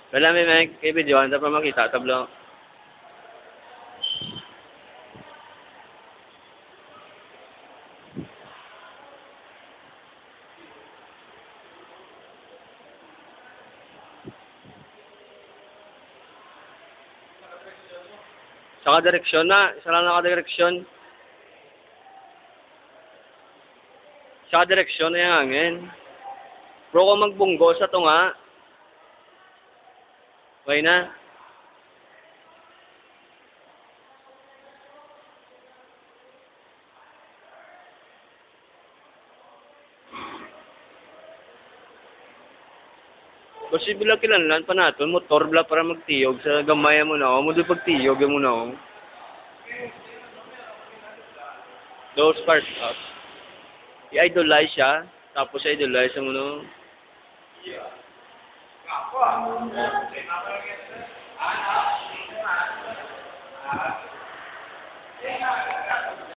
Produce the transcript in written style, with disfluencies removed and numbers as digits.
Wala may video, hindi pa makita, tablo. Sa direksyon na, isa lang nakadireksyon. Sa direksyon na yung hangin. Bro, kung magbunggo sa tunga. Okay na. Kasi bila kilanlan pa natin, motor bla para magtiyog sa gamaya mo na ako. Mudo pagtiyog mo na ako. Those parts up. I-idolize siya, tapos i-idolize mo no. Yeah.